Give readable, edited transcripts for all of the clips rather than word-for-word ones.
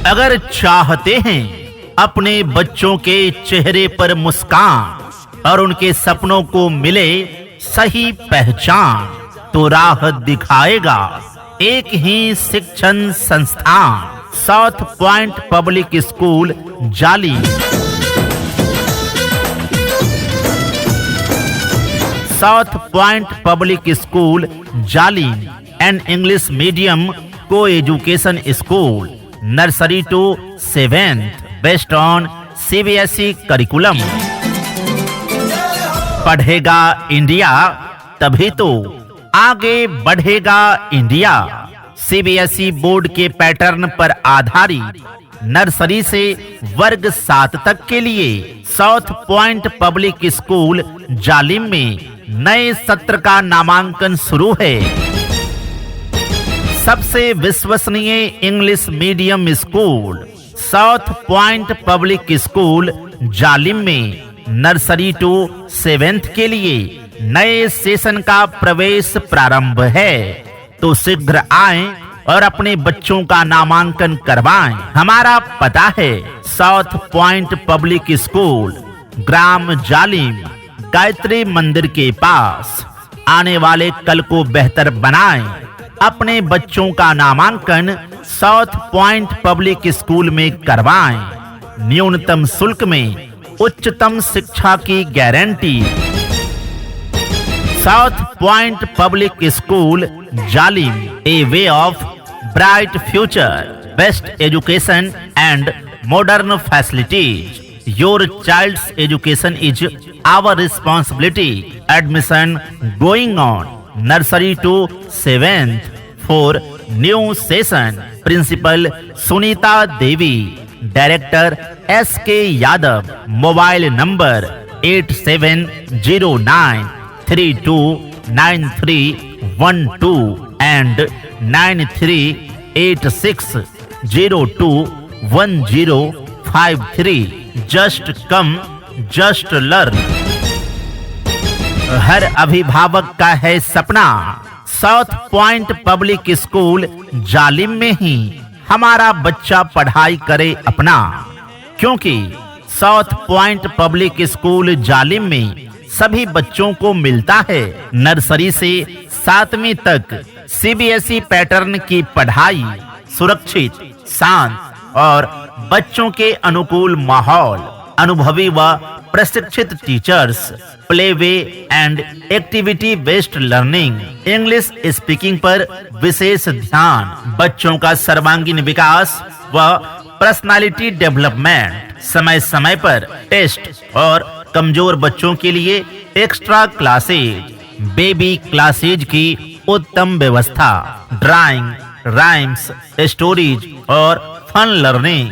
अगर चाहते हैं अपने बच्चों के चेहरे पर मुस्कान और उनके सपनों को मिले सही पहचान, तो राह दिखाएगा एक ही शिक्षण संस्थान, South Point Public School Jalim. South Point Public School Jalim an English medium coeducation school, nursery to 7th, based on CBSE curriculum. पढ़ेगा इंडिया तभी तो आगे बढ़ेगा इंडिया। CBSE बोर्ड के पैटर्न पर आधारित नर्सरी से वर्ग 7 तक के लिए साउथ पॉइंट पब्लिक स्कूल जालिम में नए सत्र का नामांकन शुरू है। सबसे विश्वसनीय English medium school south Point Public School जालिम में नर्सरी टू 7th के लिए नए सेशन का प्रवेश प्रारंभ है, तो शीघ्र आएं और अपने बच्चों का नामांकन करवाएं। हमारा पता है साउथ पॉइंट पब्लिक स्कूल, ग्राम जालिम, गायत्री मंदिर के पास। आने वाले कल को बेहतर बनाएं। अपने बच्चों का नामांकन साउथ पॉइंट पब्लिक स्कूल में करवाएं। न्यूनतम शुल्क में उच्चतम शिक्षा की गारंटी। South Point Public School Jalim, a way of bright future, best education and modern facilities. Your child's education is our responsibility. Admission going on nursery to 7th for new session. Principal Sunita Devi, director SK Yadav. Mobile number 8709329312 and 9386021053। Just come just learn. हर अभिभावक का है सपना south Point Public School जालिम में ही हमारा बच्चा पढ़ाई करे अपना, क्योंकि साउथ पॉइंट पब्लिक स्कूल जालिम में सभी बच्चों को मिलता है नर्सरी से 7वीं तक CBSE पैटर्न की पढ़ाई। सुरक्षित, शांत और बच्चों के अनुकूल माहौल, अनुभवी व प्रशिक्षित teachers, play way and activity based learning, English speaking पर विशेष ध्यान, बच्चों का सर्वांगीण विकास व पर्सनालिटी डेवलपमेंट, समय समय पर टेस्ट और कमजोर बच्चों के लिए एक्स्ट्रा क्लासेज, बेबी क्लासेज की उत्तम व्यवस्था, ड्राइंग, राइम्स, स्टोरीज और fun learning,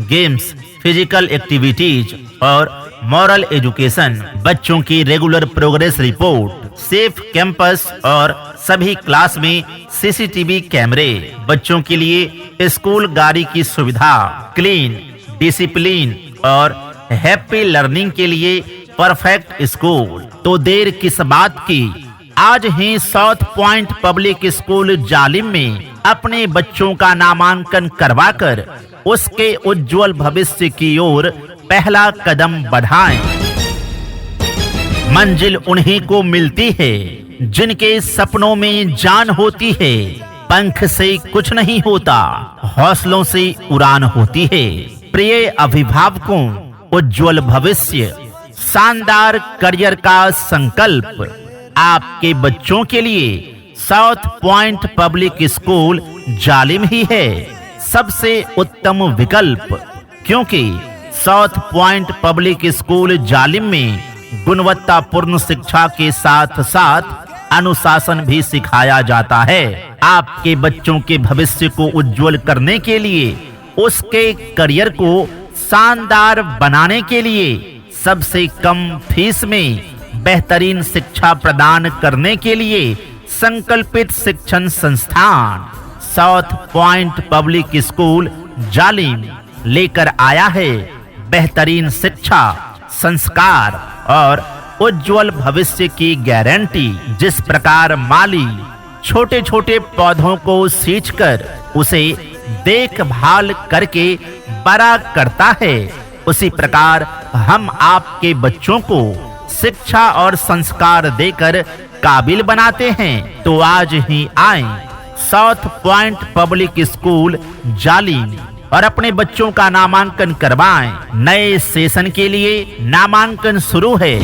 games, physical activities और मॉरल एजुकेशन, बच्चों की regular progress report, safe campus और सभी क्लास में CCTV कैमरे, बच्चों के लिए स्कूल गाड़ी की सुविधा, क्लीन, डिसिप्लिन और हैप्पी लर्निंग के लिए परफेक्ट स्कूल। तो देर किस बात की, आज ही साउथ पॉइंट पब्लिक स्कूल जालिम में अपने बच्चों का नामांकन करवाकर उसके उज्जवल भविष्य की ओर पहला कदम बढ़ाएं। मंजिल उन्हीं को मिलती है जिनके सपनों में जान होती है। पंख से कुछ नहीं होता, हौसलों से उड़ान होती है। प्रिय अभिभावकों, उज्जवल भविष्य, शानदार करियर का संकल्प आपके बच्चों के लिए साउथ पॉइंट पब्लिक स्कूल जालिम ही है सबसे उत्तम विकल्प, क्योंकि साउथ पॉइंट पब्लिक स्कूल जालिम में गुणवत्तापूर्ण शिक्षा के साथ साथ अनुशासन भी सिखाया जाता है। आपके बच्चों के भविष्य को उज्जवल करने के लिए, उसके करियर को शानदार बनाने के लिए सबसे कम फीस में बेहतरीन शिक्षा प्रदान करने के लिए संकल्पित शिक्षण संस्थान साउथ पॉइंट पब्लिक स्कूल जालिम लेकर आया है बेहतरीन शिक्षा, संस्कार और उज्जवल भविष्य की गारंटी। जिस प्रकार माली छोटे छोटे पौधों को सींचकर उसे देखभाल करके बड़ा करता है, उसी प्रकार हम आपके बच्चों को शिक्षा और संस्कार देकर काबिल बनाते हैं। तो आज ही आएं साउथ पॉइंट पब्लिक स्कूल जालिम और अपने बच्चों का नामांकन करवाएं। नए सेशन के लिए नामांकन शुरू है।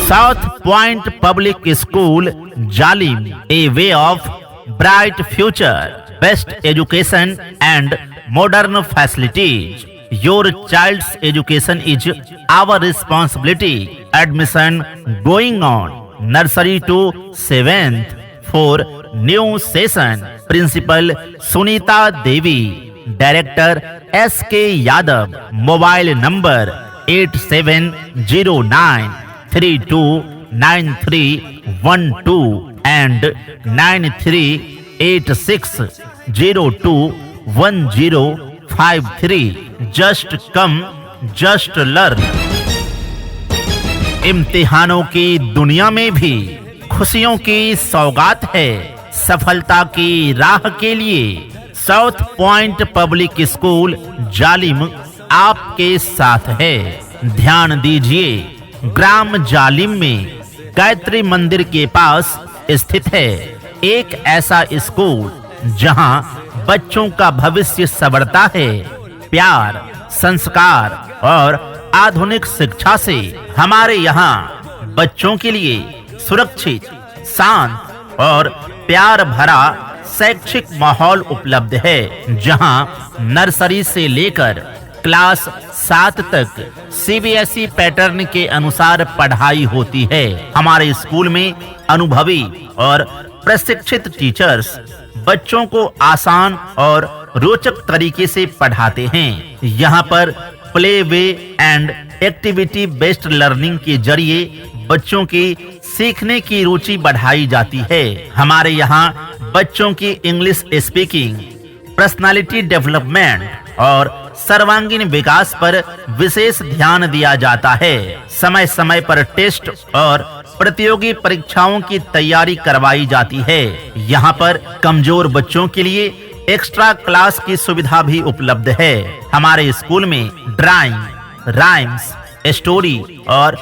South Point Public School Jalim, a way of bright future, best education and modern facilities. Your child's education is our responsibility. Admission going on. Nursery to 7th for new session. Principal Sunita Devi. Director S.K. Yadav. Mobile number 8709329312 and 9386021053. Just come just learn. इम्तिहानों की दुनिया में भी खुशियों की सौगात है। सफलता की राह के लिए साउथ पॉइंट पब्लिक स्कूल जालिम आपके साथ है। ध्यान दीजिए, ग्राम जालिम में गायत्री मंदिर के पास स्थित है एक ऐसा स्कूल जहां बच्चों का भविष्य संवरता है। प्यार, संस्कार और आधुनिक शिक्षा से हमारे यहाँ बच्चों के लिए सुरक्षित, शांत और प्यार भरा शैक्षिक माहौल उपलब्ध है, जहाँ नर्सरी से लेकर क्लास 7 तक सीबीएसई पैटर्न के अनुसार पढ़ाई होती है। हमारे स्कूल में अनुभवी और प्रशिक्षित टीचर्स बच्चों को आसान और रोचक तरीके से पढ़ाते हैं। यहाँ पर play way and activity based learning के जरिए बच्चों की सीखने की रुचि बढ़ाई जाती है। हमारे यहाँ बच्चों की इंग्लिश स्पीकिंग, पर्सनालिटी डेवलपमेंट और सर्वांगीण विकास पर विशेष ध्यान दिया जाता है। समय समय पर टेस्ट और प्रतियोगी परीक्षाओं की तैयारी करवाई जाती है। यहाँ पर कमजोर बच्चों के लिए एक्स्ट्रा क्लास की सुविधा भी उपलब्ध है। हमारे स्कूल में ड्राइंग, राइम्स, स्टोरी और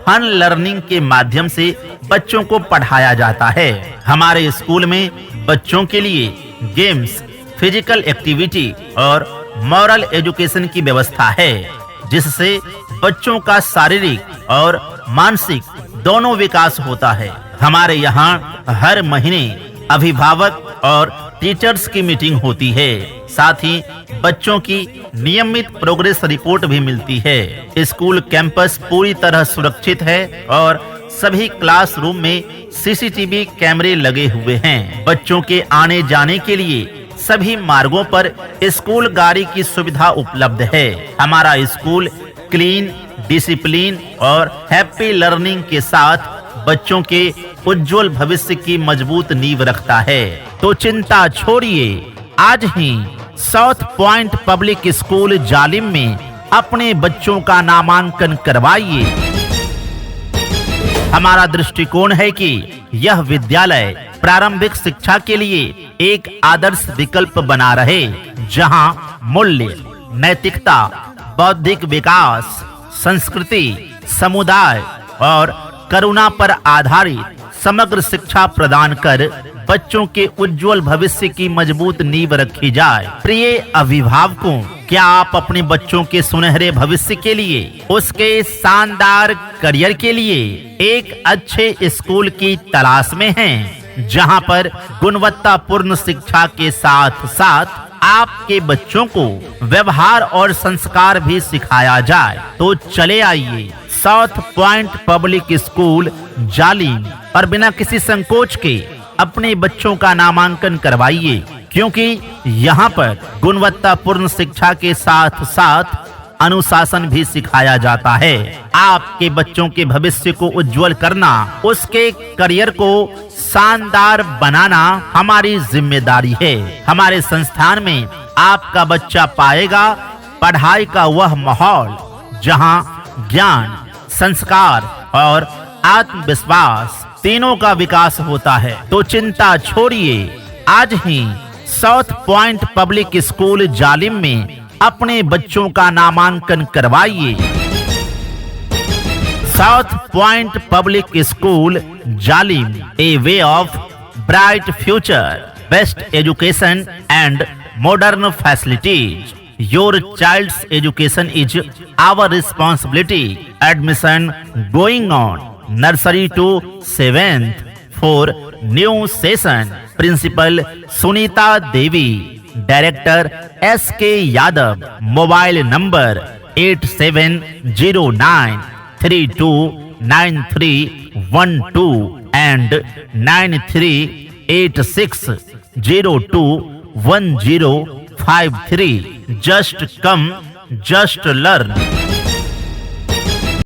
फन लर्निंग के माध्यम से बच्चों को पढ़ाया जाता है। हमारे स्कूल में बच्चों के लिए गेम्स, फिजिकल एक्टिविटी और मॉरल एजुकेशन की व्यवस्था है, जिससे बच्चों का शारीरिक और मानसिक दोनों विकास होता है। हमारे यहाँ हर महीने अभिभावक और टीचर्स की मीटिंग होती है। साथ ही बच्चों की नियमित प्रोग्रेस रिपोर्ट भी मिलती है। स्कूल कैंपस पूरी तरह सुरक्षित है और सभी क्लासरूम में सीसीटीवी कैमरे लगे हुए हैं। बच्चों के आने जाने के लिए सभी मार्गों पर स्कूल गाड़ी की सुविधा उपलब्ध है। हमारा स्कूल क्लीन, डिसिप्लिन और हैप्पी लर्निंग के साथ बच्चों के उज्जवल भविष्य की मजबूत नींव रखता है। तो चिंता छोड़िए, आज ही साउथ पॉइंट पब्लिक स्कूल जालिम में अपने बच्चों का नामांकन करवाइए। हमारा दृष्टिकोण है कि यह विद्यालय प्रारंभिक शिक्षा के लिए एक आदर्श विकल्प बना रहे, जहां मूल्य, नैतिकता, बौद्धिक विकास, संस्कृति, समुदाय और करुणा पर आधारित समग्र शिक्षा प्रदान कर बच्चों के उज्जवल भविष्य की मजबूत नींव रखी जाए। प्रिय अभिभावकों, क्या आप अपने बच्चों के सुनहरे भविष्य के लिए, उसके शानदार करियर के लिए एक अच्छे स्कूल की तलाश में हैं, जहां पर गुणवत्तापूर्ण शिक्षा के साथ साथ आपके बच्चों को व्यवहार और संस्कार भी सिखाया जाए? तो चले आइए साउथ पॉइंट पब्लिक स्कूल जालिम और बिना किसी संकोच के अपने बच्चों का नामांकन करवाइए, क्योंकि यहाँ पर गुणवत्तापूर्ण शिक्षा के साथ साथ अनुशासन भी सिखाया जाता है। आपके बच्चों के भविष्य को उज्जवल करना, उसके करियर को शानदार बनाना हमारी जिम्मेदारी है। हमारे संस्थान में आपका बच्चा पाएगा पढ़ाई का वह माहौल जहां ज्ञान, संस्कार और आत्मविश्वास तीनों का विकास होता है। तो चिंता छोड़िए, आज ही साउथ पॉइंट पब्लिक स्कूल जालिम में अपने बच्चों का नामांकन करवाइए। South Point Public School Jalim, a way of bright future, best education and modern facilities. Your child's education is our responsibility. Admission going on. Nursery to 7th for new session. Principal Sunita Devi. Director S.K. Yadav. Mobile number 8709329312 and 9386021053. Just come, just learn.